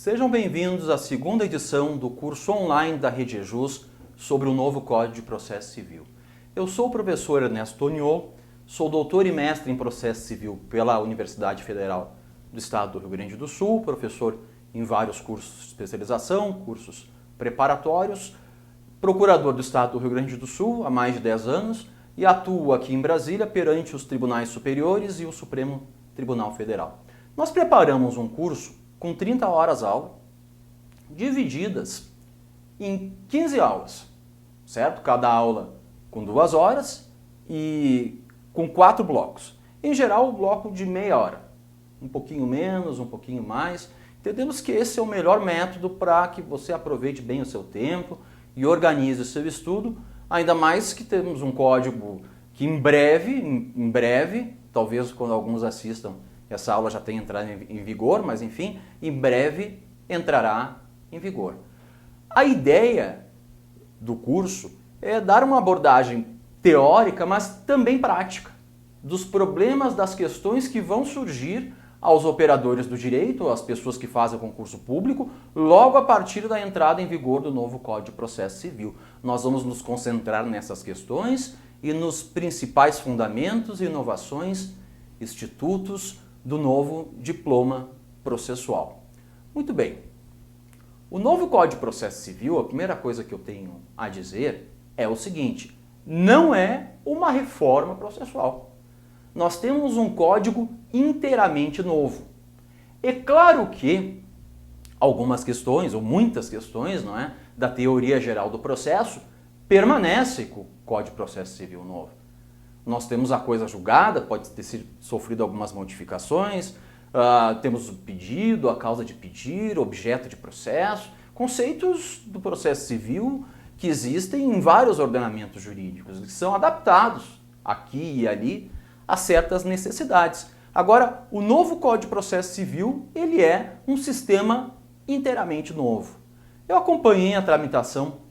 Sejam bem-vindos à segunda edição do curso online da RedeJus sobre o novo Código de Processo Civil. Eu sou o professor Ernesto Toniol, sou doutor e mestre em Processo Civil pela Universidade Federal do Estado do Rio Grande do Sul, professor em vários cursos de especialização, cursos preparatórios, procurador do Estado do Rio Grande do Sul há mais de 10 anos e atuo aqui em Brasília perante os tribunais superiores e o Supremo Tribunal Federal. Nós preparamos um curso com 30 horas aula, divididas em 15 aulas, certo? Cada aula com 2 horas e com 4 blocos. Em geral, o bloco de meia hora, um pouquinho menos, um pouquinho mais. Entendemos que esse é o melhor método para que você aproveite bem o seu tempo e organize o seu estudo, ainda mais que temos um código que em breve, talvez quando alguns assistam, essa aula já tenha entrado em vigor, mas enfim, em breve entrará em vigor. A ideia do curso é dar uma abordagem teórica, mas também prática, dos problemas, das questões que vão surgir aos operadores do direito, às pessoas que fazem o concurso público, logo a partir da entrada em vigor do novo Código de Processo Civil. Nós vamos nos concentrar nessas questões e nos principais fundamentos, inovações, institutos do novo diploma processual. Muito bem. O novo Código de Processo Civil, a primeira coisa que eu tenho a dizer é o seguinte: não é uma reforma processual. Nós temos um código inteiramente novo. É claro que algumas questões, ou muitas questões, não é, da teoria geral do processo permanecem com o Código de Processo Civil novo. Nós temos a coisa julgada, pode ter sofrido algumas modificações, temos o pedido, a causa de pedir, objeto de processo, conceitos do processo civil que existem em vários ordenamentos jurídicos, que são adaptados aqui e ali a certas necessidades. Agora, o novo Código de Processo Civil, ele é um sistema inteiramente novo. Eu acompanhei a tramitação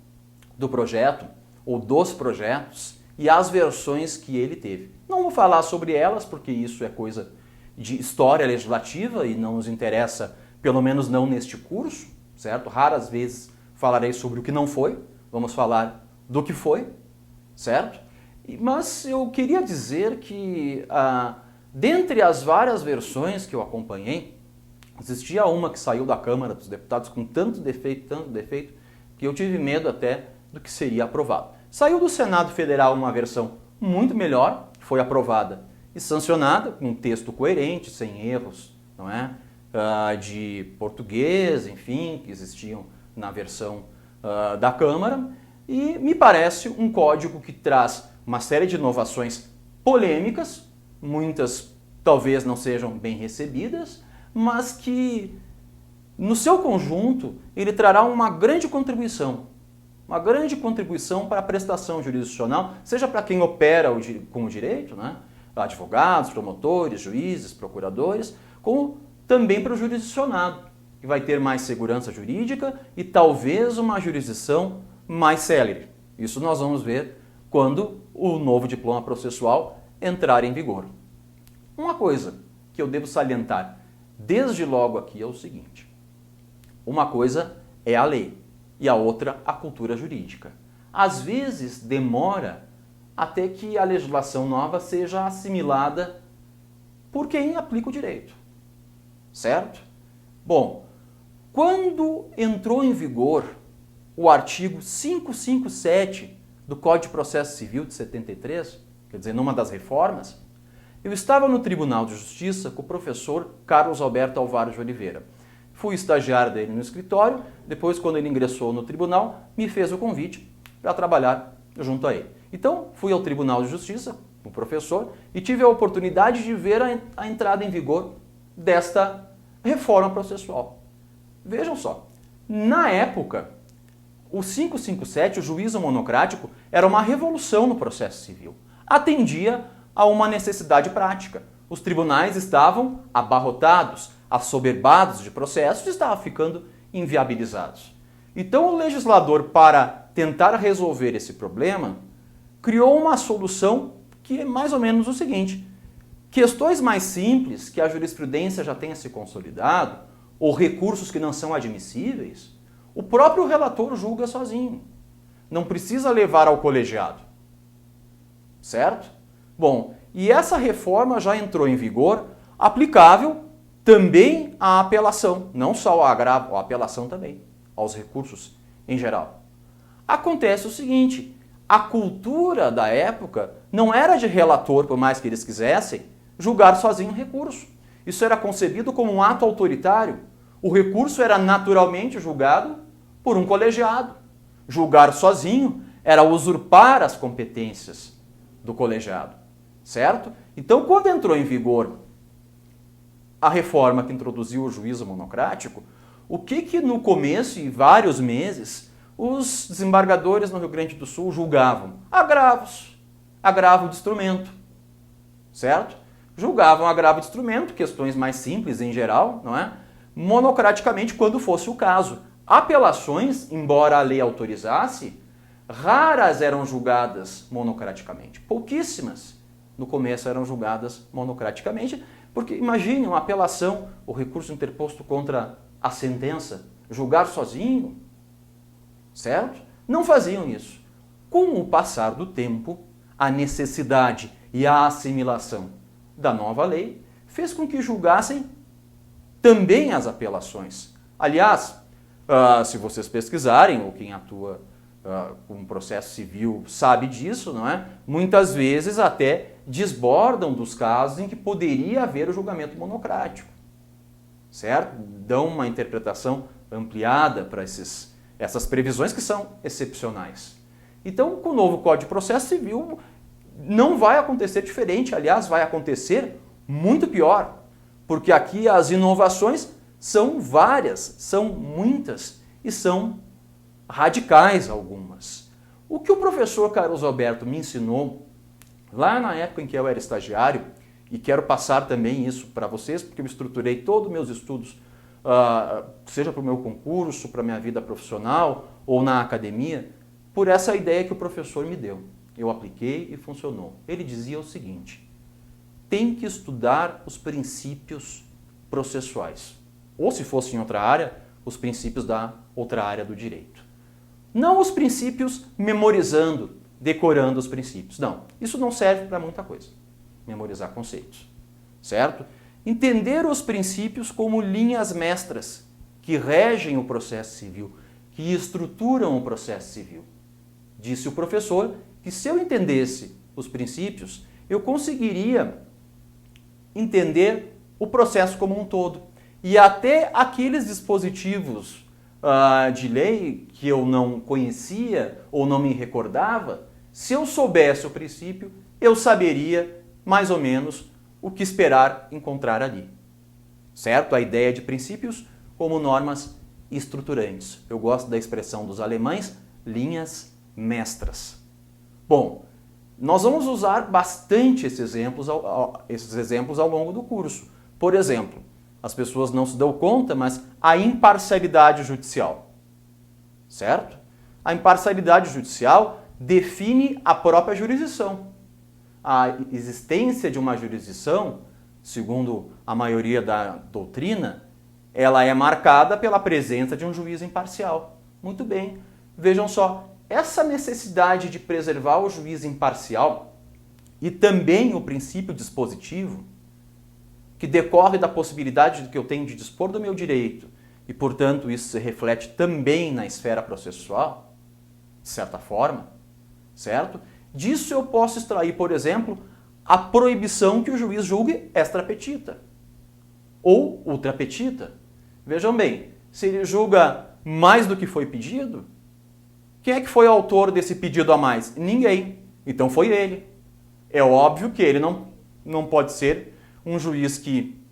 do projeto, ou dos projetos, e as versões que ele teve. Não vou falar sobre elas, porque isso é coisa de história legislativa e não nos interessa, pelo menos não neste curso, certo? Raras vezes falarei sobre o que não foi, vamos falar do que foi, certo? Mas eu queria dizer que, dentre as várias versões que eu acompanhei, existia uma que saiu da Câmara dos Deputados com tanto defeito, que eu tive medo até do que seria aprovado. Saiu do Senado Federal uma versão muito melhor, foi aprovada e sancionada, com um texto coerente, sem erros, não é? De português, enfim, que existiam na versão da Câmara, e me parece um código que traz uma série de inovações polêmicas, muitas talvez não sejam bem recebidas, mas que no seu conjunto ele trará uma grande contribuição para a prestação jurisdicional, seja para quem opera com o direito, né? Advogados, promotores, juízes, procuradores, como também para o jurisdicionado, que vai ter mais segurança jurídica e talvez uma jurisdição mais célere. Isso nós vamos ver quando o novo diploma processual entrar em vigor. Uma coisa que eu devo salientar desde logo aqui é o seguinte: uma coisa é a lei e a outra a cultura jurídica. Às vezes demora até que a legislação nova seja assimilada por quem aplica o direito, certo? Bom, quando entrou em vigor o artigo 557 do Código de Processo Civil de 73, quer dizer, numa das reformas, eu estava no Tribunal de Justiça com o professor Carlos Alberto Alvaro de Oliveira. Fui estagiário dele no escritório, depois quando ele ingressou no tribunal, me fez o convite para trabalhar junto a ele. Então, fui ao Tribunal de Justiça, o professor, e tive a oportunidade de ver a entrada em vigor desta reforma processual. Vejam só, na época, o 557, o juízo monocrático, era uma revolução no processo civil. Atendia a uma necessidade prática. Os tribunais estavam abarrotados, assoberbados de processos e estavam ficando inviabilizados. Então o legislador, para tentar resolver esse problema, criou uma solução que é mais ou menos o seguinte: questões mais simples, que a jurisprudência já tenha se consolidado, ou recursos que não são admissíveis, o próprio relator julga sozinho. Não precisa levar ao colegiado. Certo? Bom, e essa reforma já entrou em vigor, aplicável também à apelação, não só ao agravo, à apelação também, aos recursos em geral. Acontece o seguinte, a cultura da época não era de relator, por mais que eles quisessem, julgar sozinho o recurso. Isso era concebido como um ato autoritário. O recurso era naturalmente julgado por um colegiado. Julgar sozinho era usurpar as competências do colegiado, certo? Então, quando entrou em vigor a reforma que introduziu o juízo monocrático, o que no começo e vários meses os desembargadores no Rio Grande do Sul julgavam? Agravos, agravo de instrumento, certo? Julgavam agravo de instrumento, questões mais simples em geral, não é? Monocraticamente quando fosse o caso. Apelações, embora a lei autorizasse, raras eram julgadas monocraticamente. Pouquíssimas no começo eram julgadas monocraticamente, porque imagine uma apelação, o recurso interposto contra a sentença, julgar sozinho, certo? Não faziam isso. Com o passar do tempo, a necessidade e a assimilação da nova lei fez com que julgassem também as apelações. Aliás, se vocês pesquisarem, ou quem atua com processo civil sabe disso, não é? Muitas vezes até desbordam dos casos em que poderia haver o julgamento monocrático, certo? Dão uma interpretação ampliada para essas previsões que são excepcionais. Então, com o novo Código de Processo Civil, não vai acontecer diferente, aliás, vai acontecer muito pior, porque aqui as inovações são várias, são muitas e são radicais algumas. O que o professor Carlos Alberto me ensinou lá na época em que eu era estagiário, e quero passar também isso para vocês, porque eu estruturei todos os meus estudos, seja para o meu concurso, para a minha vida profissional ou na academia, por essa ideia que o professor me deu. Eu apliquei e funcionou. Ele dizia o seguinte: tem que estudar os princípios processuais. Ou, se fosse em outra área, os princípios da outra área do direito. Não os princípios memorizando, decorando os princípios. Não, isso não serve para muita coisa. Memorizar conceitos, certo? Entender os princípios como linhas mestras que regem o processo civil, que estruturam o processo civil. Disse o professor que se eu entendesse os princípios, eu conseguiria entender o processo como um todo. E até aqueles dispositivos de lei que eu não conhecia ou não me recordava, se eu soubesse o princípio, eu saberia mais ou menos o que esperar encontrar ali. Certo? A ideia de princípios como normas estruturantes. Eu gosto da expressão dos alemães, linhas mestras. Bom, nós vamos usar bastante esses exemplos ao longo do curso. Por exemplo, as pessoas não se dão conta, mas a imparcialidade judicial. Certo? A imparcialidade judicial define a própria jurisdição. A existência de uma jurisdição, segundo a maioria da doutrina, ela é marcada pela presença de um juiz imparcial. Muito bem. Vejam só, essa necessidade de preservar o juiz imparcial e também o princípio dispositivo, que decorre da possibilidade que eu tenho de dispor do meu direito e, portanto, isso se reflete também na esfera processual, de certa forma, certo? Disso eu posso extrair, por exemplo, a proibição que o juiz julgue extra petita ou ultra petita. Vejam bem, se ele julga mais do que foi pedido, quem é que foi o autor desse pedido a mais? Ninguém. Então foi ele. É óbvio que ele não pode ser um juiz que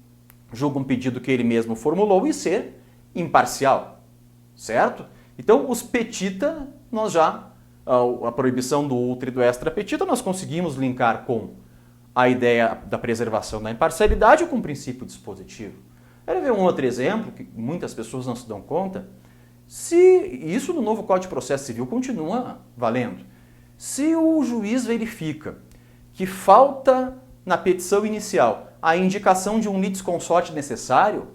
julga um pedido que ele mesmo formulou e ser imparcial, certo? Então, os petita, nós já, a proibição do ultra e do extra petita, nós conseguimos linkar com a ideia da preservação da imparcialidade ou com o princípio dispositivo. Quero ver um outro exemplo, que muitas pessoas não se dão conta. Se isso no novo Código de Processo Civil continua valendo, se o juiz verifica que falta na petição inicial a indicação de um litisconsorte necessário,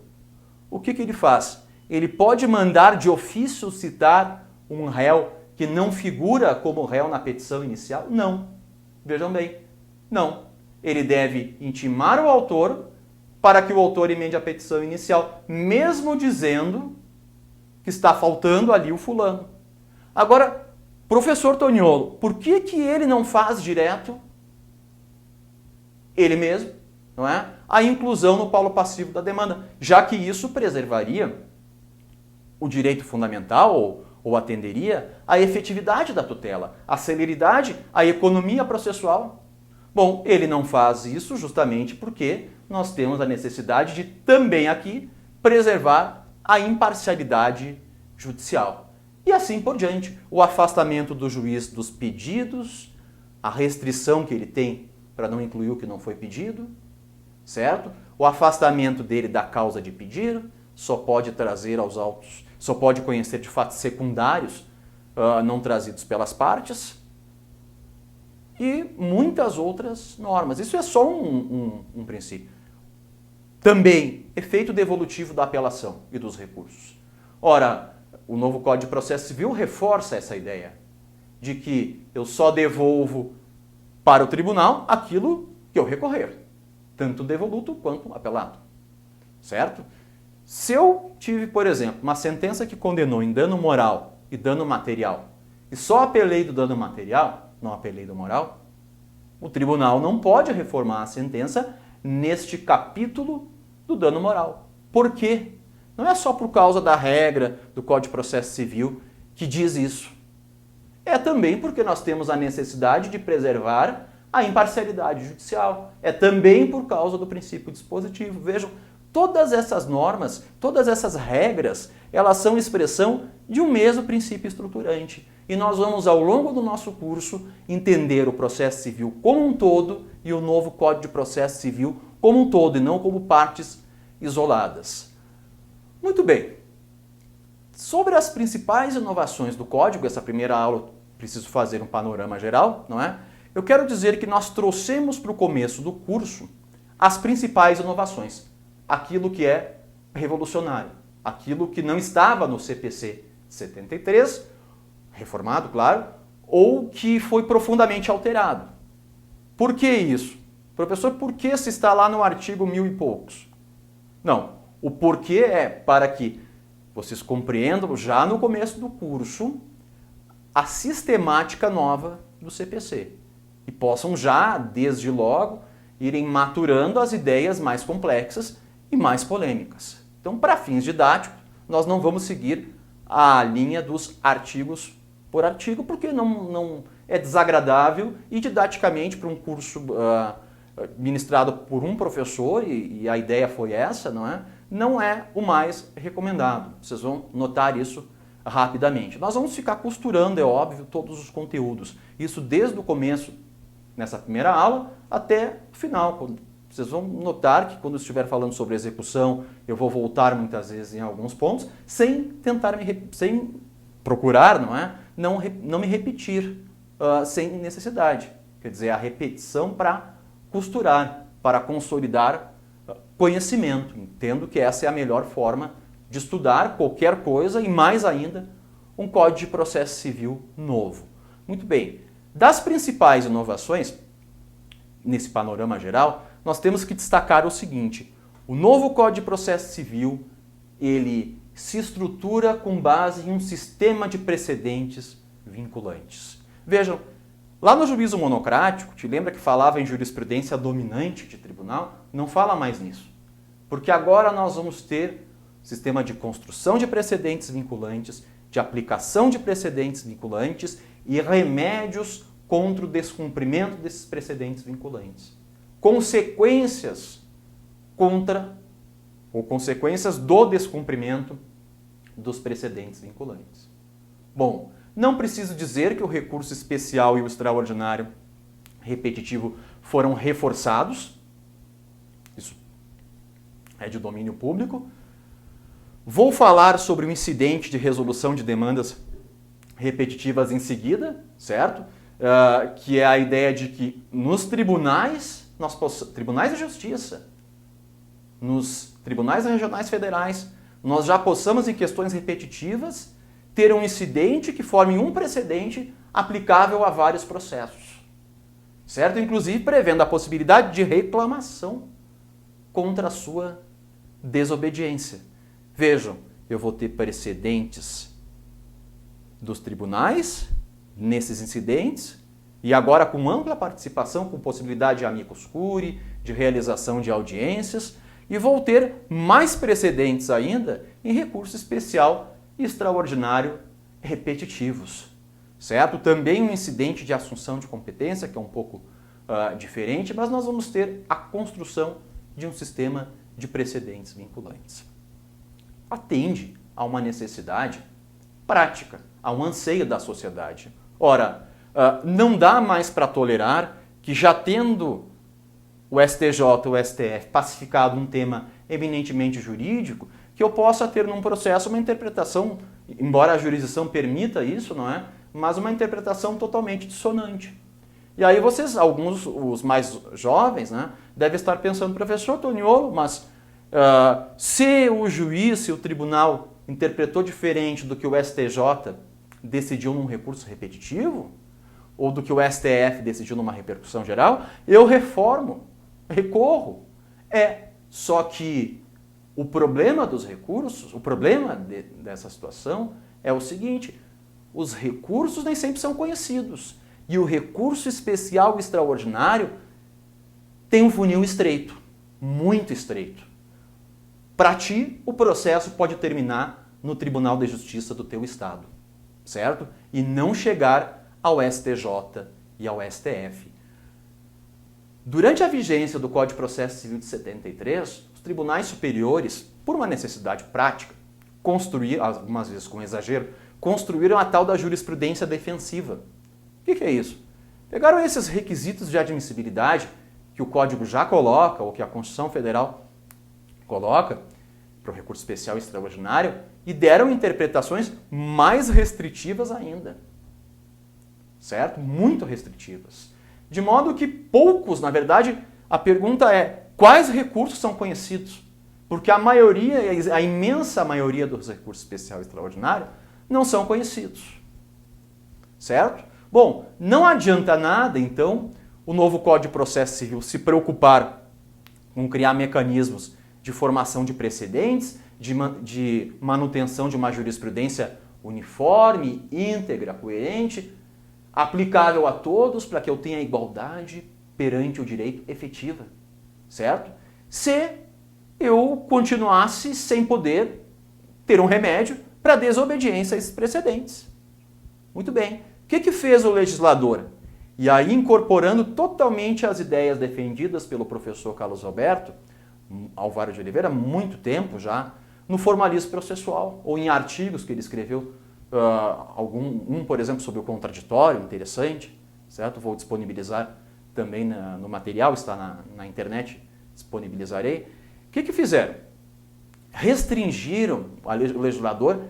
o que ele faz? Ele pode mandar de ofício citar um réu que não figura como réu na petição inicial? Não. Vejam bem, não. Ele deve intimar o autor para que o autor emende a petição inicial, mesmo dizendo que está faltando ali o fulano. Agora, professor Toniolo, por que ele não faz direto ele mesmo, não é? A inclusão no paulo passivo da demanda, já que isso preservaria o direito fundamental ou atenderia à efetividade da tutela, à celeridade, à economia processual. Bom, ele não faz isso justamente porque nós temos a necessidade de também aqui preservar a imparcialidade judicial. E assim por diante, o afastamento do juiz dos pedidos, a restrição que ele tem para não incluir o que não foi pedido, certo? O afastamento dele da causa de pedir, só pode trazer aos autos, só pode conhecer de fatos secundários não trazidos pelas partes e muitas outras normas. Isso é só um princípio. Também, efeito devolutivo da apelação e dos recursos. Ora, o novo Código de Processo Civil reforça essa ideia de que eu só devolvo para o tribunal aquilo que eu recorrer, tanto devoluto quanto apelado, certo? Se eu tive, por exemplo, uma sentença que condenou em dano moral e dano material, e só apelei do dano material, não apelei do moral, o tribunal não pode reformar a sentença neste capítulo do dano moral. Por quê? Não é só por causa da regra do Código de Processo Civil que diz isso. É também porque nós temos a necessidade de preservar a imparcialidade judicial. É também por causa do princípio dispositivo. Vejam, todas essas normas, todas essas regras, elas são expressão de um mesmo princípio estruturante. E nós vamos, ao longo do nosso curso, entender o processo civil como um todo e o novo Código de Processo Civil como um todo, e não como partes isoladas. Muito bem. Sobre as principais inovações do Código, essa primeira aula eu preciso fazer um panorama geral, não é? Eu quero dizer que nós trouxemos para o começo do curso as principais inovações. Aquilo que é revolucionário, aquilo que não estava no CPC 73, reformado, claro, ou que foi profundamente alterado. Por que isso? Professor, por que se está lá no artigo 1000 e poucos? Não, o porquê é para que vocês compreendam já no começo do curso a sistemática nova do CPC e possam já, desde logo, irem maturando as ideias mais complexas e mais polêmicas. Então, para fins didáticos, nós não vamos seguir a linha dos artigos por artigo, porque não é desagradável e didaticamente para um curso ministrado por um professor, e a ideia foi essa, não é o mais recomendado. Vocês vão notar isso rapidamente. Nós vamos ficar costurando, é óbvio, todos os conteúdos. Isso desde o começo, nessa primeira aula, até o final. Vocês vão notar que quando eu estiver falando sobre execução, eu vou voltar muitas vezes em alguns pontos, sem procurar, não me repetir sem necessidade. Quer dizer, a repetição para costurar, para consolidar conhecimento. Entendo que essa é a melhor forma de estudar qualquer coisa e, mais ainda, um Código de Processo Civil novo. Muito bem. Das principais inovações, nesse panorama geral, nós temos que destacar o seguinte: o novo Código de Processo Civil, ele se estrutura com base em um sistema de precedentes vinculantes. Vejam, lá no juízo monocrático, te lembra que falava em jurisprudência dominante de tribunal? Não fala mais nisso. Porque agora nós vamos ter sistema de construção de precedentes vinculantes, de aplicação de precedentes vinculantes e remédios contra o descumprimento desses precedentes vinculantes. Consequências consequências do descumprimento dos precedentes vinculantes. Bom, não preciso dizer que o recurso especial e o extraordinário repetitivo foram reforçados. Isso é de domínio público. Vou falar sobre o incidente de resolução de demandas repetitivas em seguida, certo? Que é a ideia de que nos tribunais de justiça, nos tribunais regionais federais, nós já possamos, em questões repetitivas, ter um incidente que forme um precedente aplicável a vários processos. Certo? Inclusive prevendo a possibilidade de reclamação contra a sua desobediência. Vejam, eu vou ter precedentes dos tribunais nesses incidentes e agora com ampla participação, com possibilidade de amicus curiae, de realização de audiências, e vou ter mais precedentes ainda em recurso especial e extraordinário repetitivos. Certo? Também um incidente de assunção de competência, que é um pouco diferente, mas nós vamos ter a construção de um sistema de precedentes vinculantes. Atende a uma necessidade prática, a um anseio da sociedade. Ora, não dá mais para tolerar que, já tendo o STJ, o STF, pacificado um tema eminentemente jurídico, que eu possa ter num processo uma interpretação, embora a jurisdição permita isso, não é? Mas uma interpretação totalmente dissonante. E aí vocês, alguns, os mais jovens, né, devem estar pensando, professor Toniolo, mas se o juiz, se o tribunal interpretou diferente do que o STJ decidiu num recurso repetitivo, ou do que o STF decidiu numa repercussão geral, eu reformo, recorro. Só que o problema dos recursos, o problema dessa situação é o seguinte: os recursos nem sempre são conhecidos. E o recurso especial e extraordinário tem um funil estreito, muito estreito. Para ti, o processo pode terminar no Tribunal de Justiça do teu estado, certo? E não chegar ao STJ e ao STF. Durante a vigência do Código de Processo Civil de 73, os tribunais superiores, por uma necessidade prática, construíram, algumas vezes com exagero, construíram a tal da jurisprudência defensiva. O que é isso? Pegaram esses requisitos de admissibilidade que o Código já coloca, ou que a Constituição Federal coloca, para o recurso especial e extraordinário, e deram interpretações mais restritivas ainda. Certo? Muito restritivas. De modo que poucos, na verdade, a pergunta é: quais recursos são conhecidos? Porque a maioria, a imensa maioria dos recursos especial e extraordinário não são conhecidos. Certo? Bom, não adianta nada, então, o novo Código de Processo Civil se preocupar com criar mecanismos de formação de precedentes, de manutenção de uma jurisprudência uniforme, íntegra, coerente, aplicável a todos, para que eu tenha igualdade perante o direito efetiva, certo? Se eu continuasse sem poder ter um remédio para desobediência a esses precedentes. Muito bem. O que fez o legislador? E aí, incorporando totalmente as ideias defendidas pelo professor Carlos Alberto Alvaro de Oliveira, há muito tempo já, no formalismo processual, ou em artigos que ele escreveu, por exemplo, sobre o contraditório, interessante, certo? Vou disponibilizar também no material, está na internet, disponibilizarei. O que fizeram? Restringiram, o legislador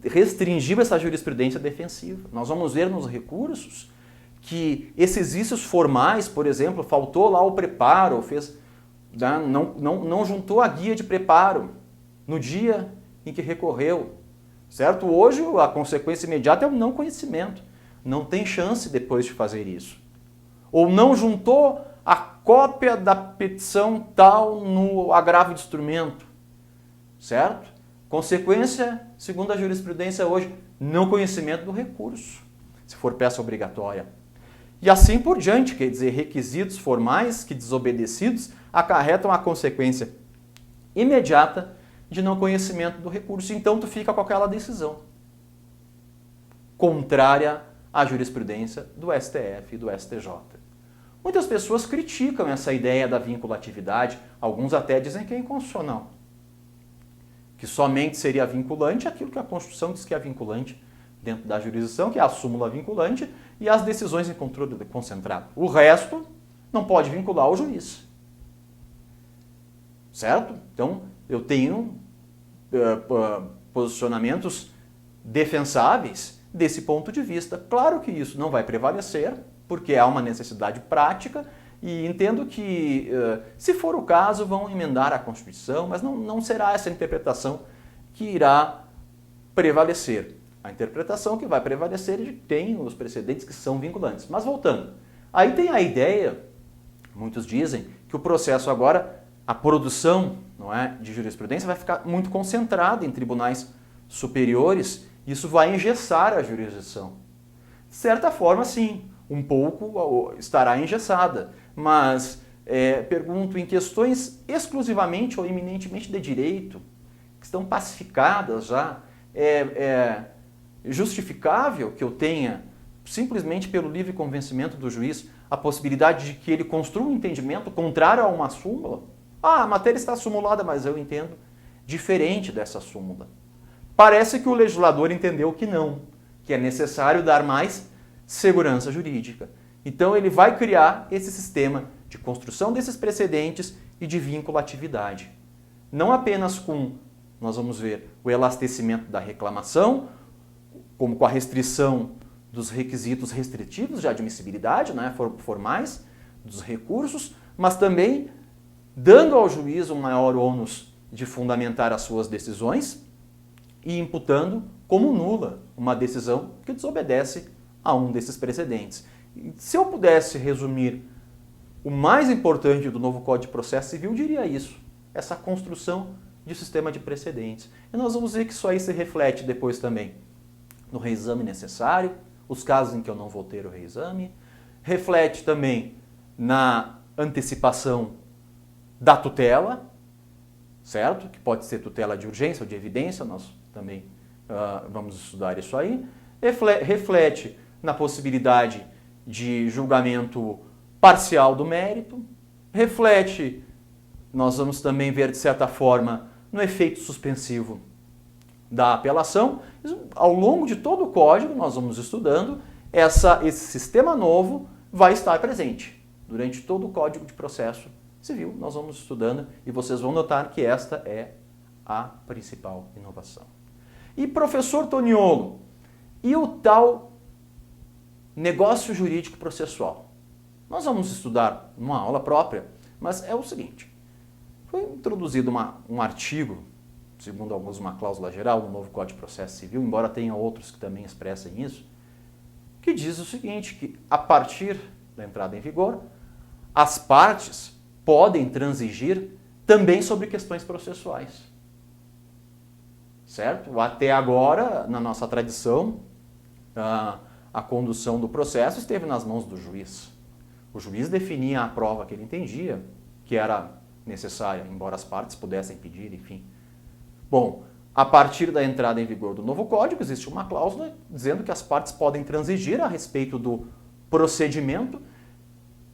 restringiu essa jurisprudência defensiva. Nós vamos ver nos recursos que esses vícios formais, por exemplo, faltou lá o preparo, não juntou a guia de preparo no dia em que recorreu. Certo? Hoje a consequência imediata é o não conhecimento. Não tem chance depois de fazer isso. Ou não juntou a cópia da petição tal no agravo de instrumento. Certo? Consequência, segundo a jurisprudência hoje, não conhecimento do recurso, se for peça obrigatória. E assim por diante, quer dizer, requisitos formais que, desobedecidos, acarretam a consequência imediata de não conhecimento do recurso. Então tu fica com aquela decisão contrária à jurisprudência do STF e do STJ. Muitas pessoas criticam essa ideia da vinculatividade, alguns até dizem que é inconstitucional, que somente seria vinculante aquilo que a Constituição diz que é vinculante dentro da jurisdição, que é a súmula vinculante e as decisões em controle concentrado. O resto não pode vincular o juiz. Certo? Então, eu tenho posicionamentos defensáveis desse ponto de vista. Claro que isso não vai prevalecer, porque há uma necessidade prática, e entendo que, se for o caso, vão emendar a Constituição, mas não será essa interpretação que irá prevalecer. A interpretação que vai prevalecer tem os precedentes que são vinculantes. Mas voltando, aí tem a ideia, muitos dizem, que o processo agora, a produção, não é, de jurisprudência vai ficar muito concentrada em tribunais superiores, isso vai engessar a jurisdição. De certa forma, sim, um pouco estará engessada, mas pergunto, em questões exclusivamente ou eminentemente de direito, que estão pacificadas já, justificável que eu tenha, simplesmente pelo livre convencimento do juiz, a possibilidade de que ele construa um entendimento contrário a uma súmula? Ah, a matéria está sumulada, mas eu entendo diferente dessa súmula. Parece que o legislador entendeu que não, que é necessário dar mais segurança jurídica. Então ele vai criar esse sistema de construção desses precedentes e de vinculatividade. Não apenas com, nós vamos ver, o elastecimento da reclamação, como com a restrição dos requisitos restritivos de admissibilidade, né, formais, dos recursos, mas também dando ao juiz um maior ônus de fundamentar as suas decisões e imputando como nula uma decisão que desobedece a um desses precedentes. Se eu pudesse resumir o mais importante do novo Código de Processo Civil, eu diria isso, essa construção de sistema de precedentes. E nós vamos ver que isso aí se reflete depois também no reexame necessário, os casos em que eu não vou ter o reexame, reflete também na antecipação da tutela, certo? Que pode ser tutela de urgência ou de evidência, nós também vamos estudar isso aí. Reflete na possibilidade de julgamento parcial do mérito, reflete, nós vamos também ver de certa forma, no efeito suspensivo da apelação. Ao longo de todo o código, nós vamos estudando, esse sistema novo vai estar presente. Durante todo o Código de Processo Civil, nós vamos estudando e vocês vão notar que esta é a principal inovação. E professor Toniolo, e o tal negócio jurídico processual? Nós vamos estudar numa aula própria, mas é o seguinte, foi introduzido um artigo, segundo alguns uma cláusula geral no novo Código de Processo Civil, embora tenha outros que também expressem isso, que diz o seguinte, que a partir da entrada em vigor, as partes podem transigir também sobre questões processuais. Certo? Até agora, na nossa tradição, a condução do processo esteve nas mãos do juiz. O juiz definia a prova que ele entendia, que era necessária, embora as partes pudessem pedir, enfim. Bom, a partir da entrada em vigor do novo Código, existe uma cláusula dizendo que as partes podem transigir a respeito do procedimento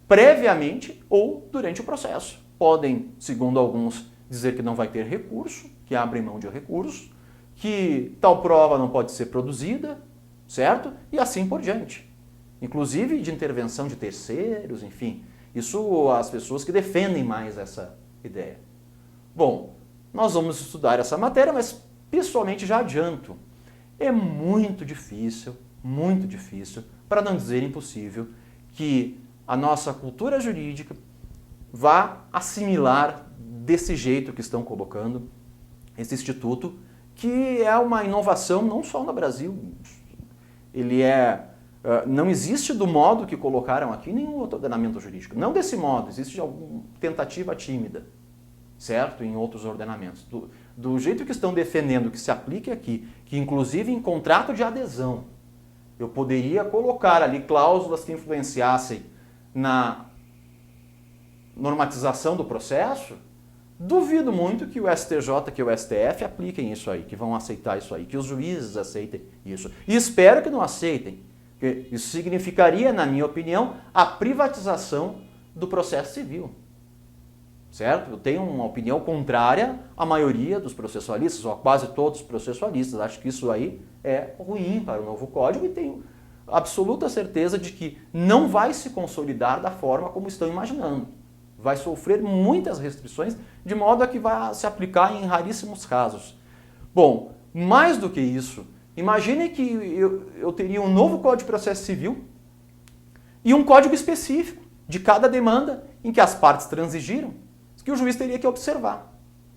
previamente ou durante o processo. Podem, segundo alguns, dizer que não vai ter recurso, que abrem mão de recurso, que tal prova não pode ser produzida, certo? E assim por diante. Inclusive de intervenção de terceiros, enfim. Isso as pessoas que defendem mais essa ideia. Bom, nós vamos estudar essa matéria, mas pessoalmente já adianto. É muito difícil, para não dizer impossível, que a nossa cultura jurídica vá assimilar desse jeito que estão colocando esse instituto, que é uma inovação não só no Brasil. Ele não existe do modo que colocaram aqui nenhum outro ordenamento jurídico. Não desse modo, existe alguma tentativa tímida, certo? Em outros ordenamentos. Do jeito que estão defendendo que se aplique aqui, que inclusive em contrato de adesão, eu poderia colocar ali cláusulas que influenciassem na normatização do processo, duvido muito que o STJ, que o STF apliquem isso aí, que vão aceitar isso aí, que os juízes aceitem isso. E espero que não aceitem, porque isso significaria, na minha opinião, a privatização do processo civil. Certo? Eu tenho uma opinião contrária à maioria dos processualistas, ou a quase todos os processualistas. Acho que isso aí é ruim para o novo código e tenho absoluta certeza de que não vai se consolidar da forma como estão imaginando. Vai sofrer muitas restrições, de modo a que vai se aplicar em raríssimos casos. Bom, mais do que isso, imagine que eu teria um novo Código de Processo Civil e um código específico de cada demanda em que as partes transigiram, que o juiz teria que observar.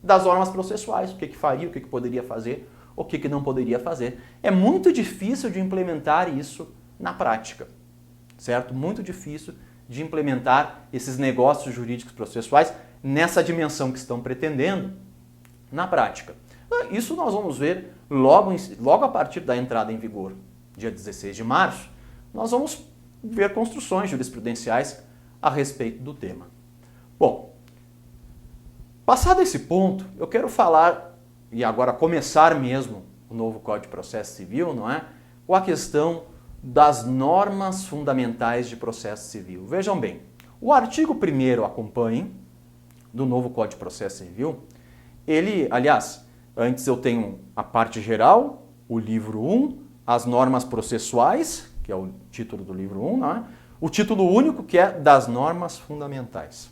das normas processuais, o que faria, o que poderia fazer, o que não poderia fazer. É muito difícil de implementar isso na prática, certo? Muito difícil de implementar esses negócios jurídicos processuais nessa dimensão que estão pretendendo na prática. Isso nós vamos ver logo a partir da entrada em vigor, dia 16 de março, nós vamos ver construções jurisprudenciais a respeito do tema. Bom, passado esse ponto, eu quero falar, e agora começar mesmo o novo Código de Processo Civil, não é? Com a questão das normas fundamentais de processo civil. Vejam bem, o artigo 1º, acompanhem, do novo Código de Processo Civil, ele, aliás, antes eu tenho a parte geral, o livro 1, as normas processuais, que é o título do livro 1, não é? O título único, que é das normas fundamentais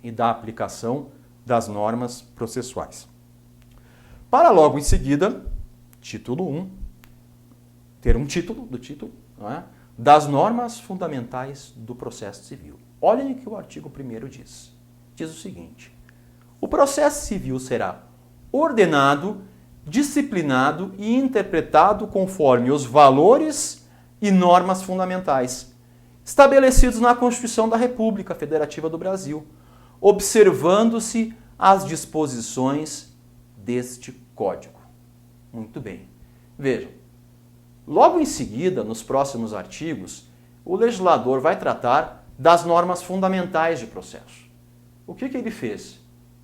e da aplicação das normas processuais. Para logo em seguida, título 1, ter um título do título, não é? Das normas fundamentais do processo civil. Olhem o que o artigo 1º diz. Diz o seguinte: o processo civil será ordenado, disciplinado e interpretado conforme os valores e normas fundamentais estabelecidos na Constituição da República Federativa do Brasil, observando-se as disposições deste Código. Muito bem. Vejam, logo em seguida, nos próximos artigos, o legislador vai tratar das normas fundamentais de processo. O que ele fez?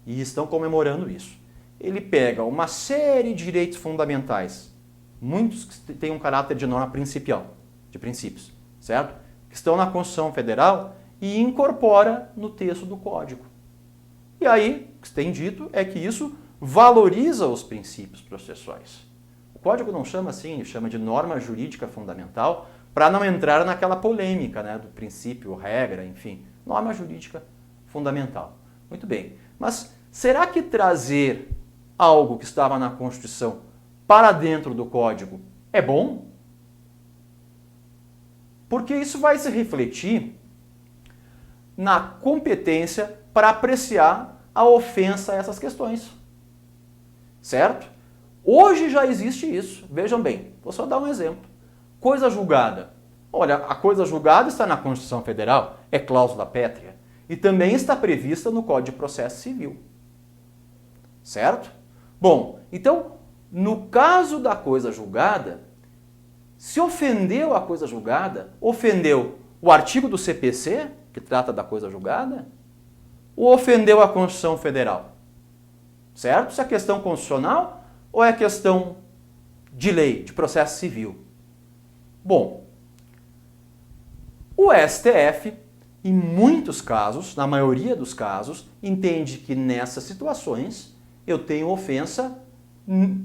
E estão comemorando isso. Ele pega uma série de direitos fundamentais, muitos que têm um caráter de norma principial, de princípios, certo? Que estão na Constituição Federal e incorpora no texto do Código. E aí, o que tem dito é que isso valoriza os princípios processuais. O Código não chama assim, ele chama de norma jurídica fundamental, para não entrar naquela polêmica, né, do princípio, regra, enfim, norma jurídica fundamental. Muito bem, mas será que trazer algo que estava na Constituição para dentro do Código é bom? Porque isso vai se refletir na competência para apreciar a ofensa a essas questões. Certo? Hoje já existe isso. Vejam bem, vou só dar um exemplo. Coisa julgada. Olha, a coisa julgada está na Constituição Federal, é cláusula pétrea, e também está prevista no Código de Processo Civil. Certo? Bom, então, no caso da coisa julgada, se ofendeu a coisa julgada, ofendeu o artigo do CPC, que trata da coisa julgada, ou ofendeu a Constituição Federal? Certo? Se é questão constitucional ou é questão de lei, de processo civil? Bom, o STF, em muitos casos, na maioria dos casos, entende que nessas situações eu tenho ofensa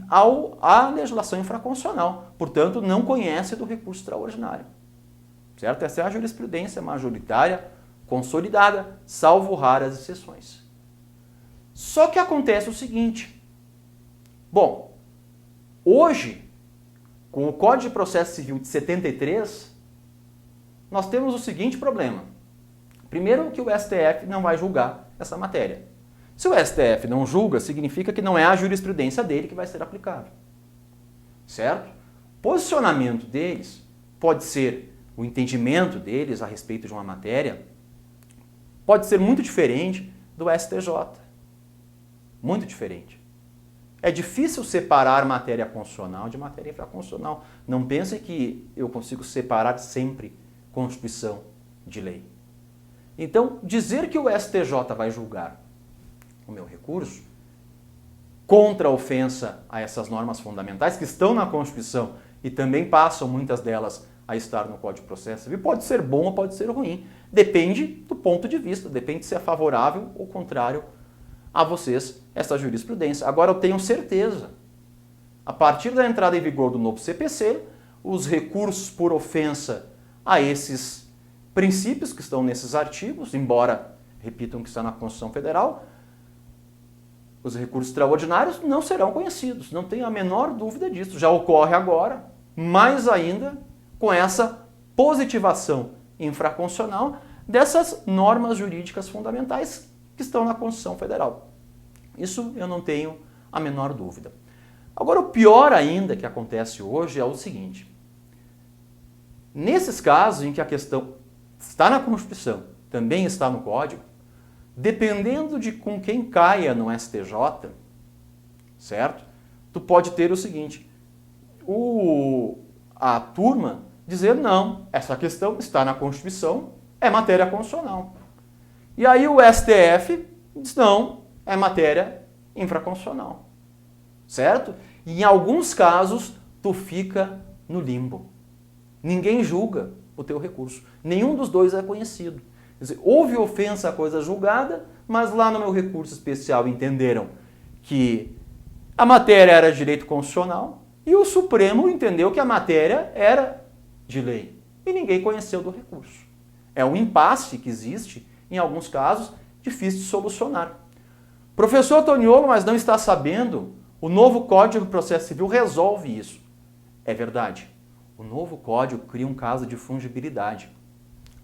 à legislação infraconstitucional. Portanto, não conhece do recurso extraordinário. Certo? Essa é a jurisprudência majoritária consolidada, salvo raras exceções. Só que acontece o seguinte. Bom, hoje, com o Código de Processo Civil de 73, nós temos o seguinte problema. Primeiro, que o STF não vai julgar essa matéria. Se o STF não julga, significa que não é a jurisprudência dele que vai ser aplicável. Certo? O posicionamento deles pode ser, o entendimento deles a respeito de uma matéria, pode ser muito diferente do STJ. Muito diferente. É difícil separar matéria constitucional de matéria infraconstitucional. Não pensem que eu consigo separar sempre Constituição de lei. Então, dizer que o STJ vai julgar o meu recurso contra a ofensa a essas normas fundamentais que estão na Constituição e também passam muitas delas a estar no Código de Processo Civil, pode ser bom ou pode ser ruim. Depende do ponto de vista, depende se é favorável ou contrário a vocês essa jurisprudência. Agora eu tenho certeza, a partir da entrada em vigor do novo CPC, os recursos por ofensa a esses princípios que estão nesses artigos, embora repitam que está na Constituição Federal, os recursos extraordinários não serão conhecidos, não tenho a menor dúvida disso. Já ocorre agora, mais ainda com essa positivação infraconstitucional dessas normas jurídicas fundamentais que estão na Constituição Federal. Isso eu não tenho a menor dúvida. Agora, o pior ainda que acontece hoje é o seguinte. Nesses casos em que a questão está na Constituição, também está no Código, dependendo de com quem caia no STJ, certo? Tu pode ter o seguinte, a turma dizer não, essa questão está na Constituição, é matéria constitucional. E aí o STF diz não, é matéria infraconstitucional, certo? E em alguns casos tu fica no limbo. Ninguém julga o teu recurso. Nenhum dos dois é conhecido. Quer dizer, houve ofensa à coisa julgada, mas lá no meu recurso especial entenderam que a matéria era de direito constitucional e o Supremo entendeu que a matéria era de lei. E ninguém conheceu do recurso. É um impasse que existe, em alguns casos, difícil de solucionar. Professor Toniolo, mas não está sabendo, o novo Código de Processo Civil resolve isso. É verdade. O novo código cria um caso de fungibilidade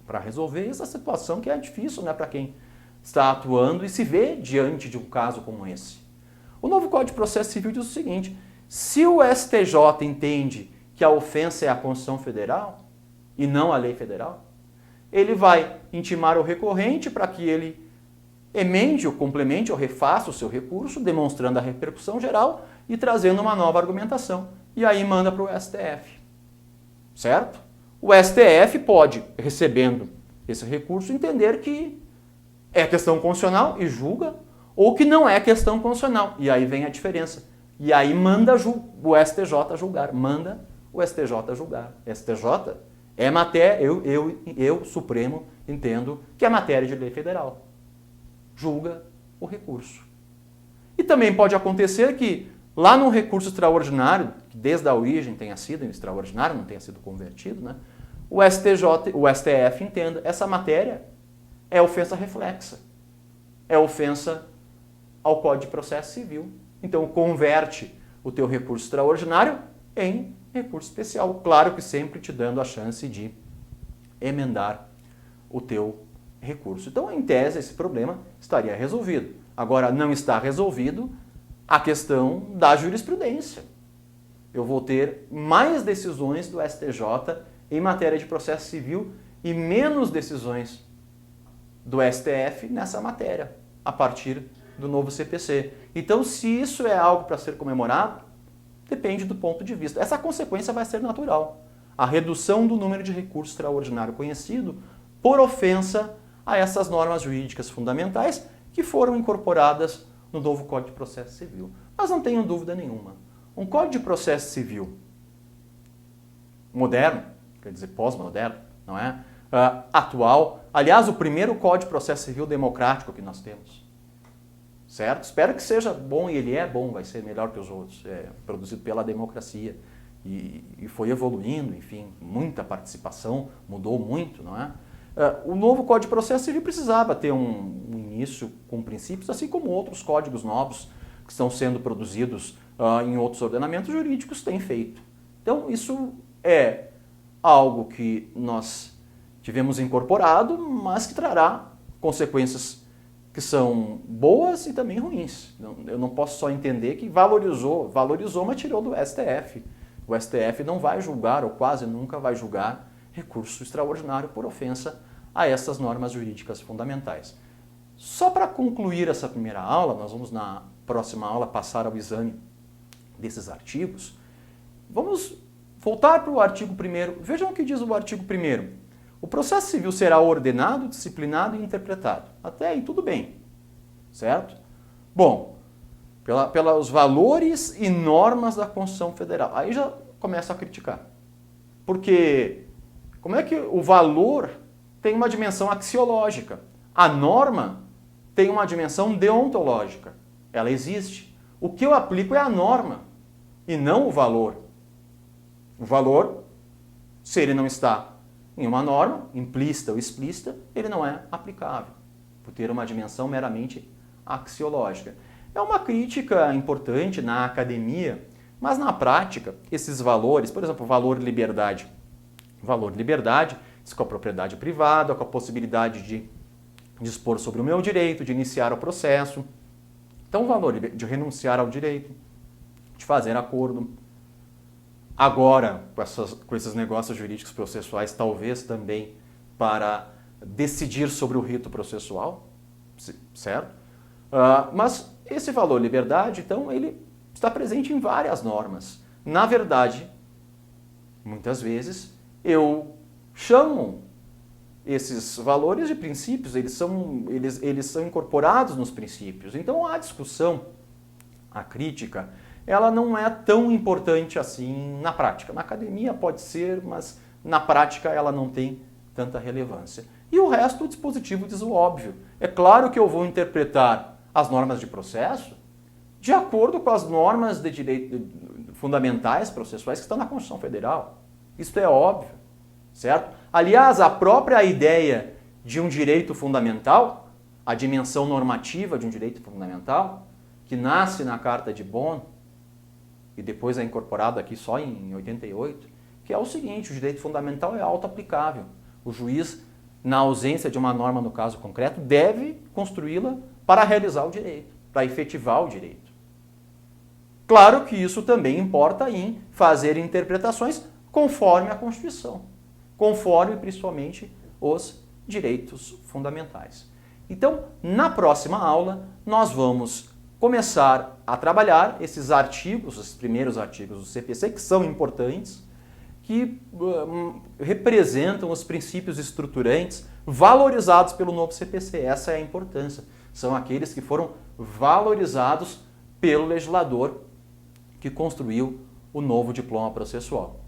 para resolver essa situação que é difícil, né, para quem está atuando e se vê diante de um caso como esse. O novo Código de Processo Civil diz o seguinte, se o STJ entende que a ofensa é a Constituição Federal e não a lei federal, ele vai intimar o recorrente para que ele emende ou complemente ou refaça o seu recurso, demonstrando a repercussão geral e trazendo uma nova argumentação. E aí manda para o STF. Certo? O STF pode, recebendo esse recurso, entender que é questão constitucional e julga, ou que não é questão constitucional. E aí vem a diferença. E aí manda o STJ julgar. Manda o STJ julgar. STJ é matéria, eu, Supremo, entendo que é matéria de lei federal. Julga o recurso. E também pode acontecer que lá num recurso extraordinário, que desde a origem tenha sido extraordinário, não tenha sido convertido, né? O STF entenda, essa matéria é ofensa reflexa, é ofensa ao Código de Processo Civil. Então converte o teu recurso extraordinário em recurso especial, claro que sempre te dando a chance de emendar o teu recurso. Então, em tese, esse problema estaria resolvido. Agora, não está resolvido a questão da jurisprudência. Eu vou ter mais decisões do STJ em matéria de processo civil e menos decisões do STF nessa matéria, a partir do novo CPC. Então, se isso é algo para ser comemorado, depende do ponto de vista. Essa consequência vai ser natural. A redução do número de recurso extraordinário conhecido por ofensa a essas normas jurídicas fundamentais que foram incorporadas no novo Código de Processo Civil. Mas não tenho dúvida nenhuma. Um Código de Processo Civil moderno, quer dizer pós-moderno, não é? Atual. Aliás, o primeiro Código de Processo Civil democrático que nós temos. Certo? Espero que seja bom, e ele é bom, vai ser melhor que os outros. É produzido pela democracia e foi evoluindo, enfim, muita participação, mudou muito, não é? O novo Código de Processo Civil precisava ter um início com princípios, assim como outros códigos novos que estão sendo produzidos em outros ordenamentos jurídicos têm feito. Então, isso é algo que nós tivemos incorporado, mas que trará consequências que são boas e também ruins. Eu não posso só entender que valorizou, mas tirou do STF. O STF não vai julgar, ou quase nunca vai julgar, recurso extraordinário por ofensa a essas normas jurídicas fundamentais. Só para concluir essa primeira aula, nós vamos na próxima aula passar ao exame desses artigos. Vamos voltar para o artigo 1º. Vejam o que diz o artigo 1º. O processo civil será ordenado, disciplinado e interpretado. Até aí tudo bem, certo? Bom, pelos valores e normas da Constituição Federal. Aí já começa a criticar. Porque como é que o valor tem uma dimensão axiológica? A norma tem uma dimensão deontológica. Ela existe. O que eu aplico é a norma e não o valor. O valor, se ele não está em uma norma, implícita ou explícita, ele não é aplicável, por ter uma dimensão meramente axiológica. É uma crítica importante na academia, mas na prática, esses valores, por exemplo, o valor liberdade. O valor liberdade, isso com a propriedade privada, com a possibilidade de dispor sobre o meu direito, de iniciar o processo, Então, o valor de renunciar ao direito, de fazer acordo. Agora, com esses negócios jurídicos processuais, talvez também para decidir sobre o rito processual, certo? Mas esse valor liberdade, então, ele está presente em várias normas. Na verdade, muitas vezes, eu chamo esses valores de princípios, eles são incorporados nos princípios. Então, a discussão, a crítica, ela não é tão importante assim na prática. Na academia pode ser, mas na prática ela não tem tanta relevância. E o resto, o dispositivo diz o óbvio. É claro que eu vou interpretar as normas de processo de acordo com as normas de direito fundamentais processuais que estão na Constituição Federal. Isso é óbvio, certo? Aliás, a própria ideia de um direito fundamental, a dimensão normativa de um direito fundamental, que nasce na Carta de Bonn e depois é incorporado aqui só em 88, que é o seguinte: o direito fundamental é auto-aplicável. O juiz, na ausência de uma norma no caso concreto, deve construí-la para realizar o direito, para efetivar o direito. Claro que isso também importa em fazer interpretações conforme a Constituição, conforme principalmente os direitos fundamentais. Então, na próxima aula, nós vamos começar a trabalhar esses artigos, os primeiros artigos do CPC, que são importantes, que representam os princípios estruturantes valorizados pelo novo CPC. Essa é a importância. São aqueles que foram valorizados pelo legislador que construiu o novo diploma processual.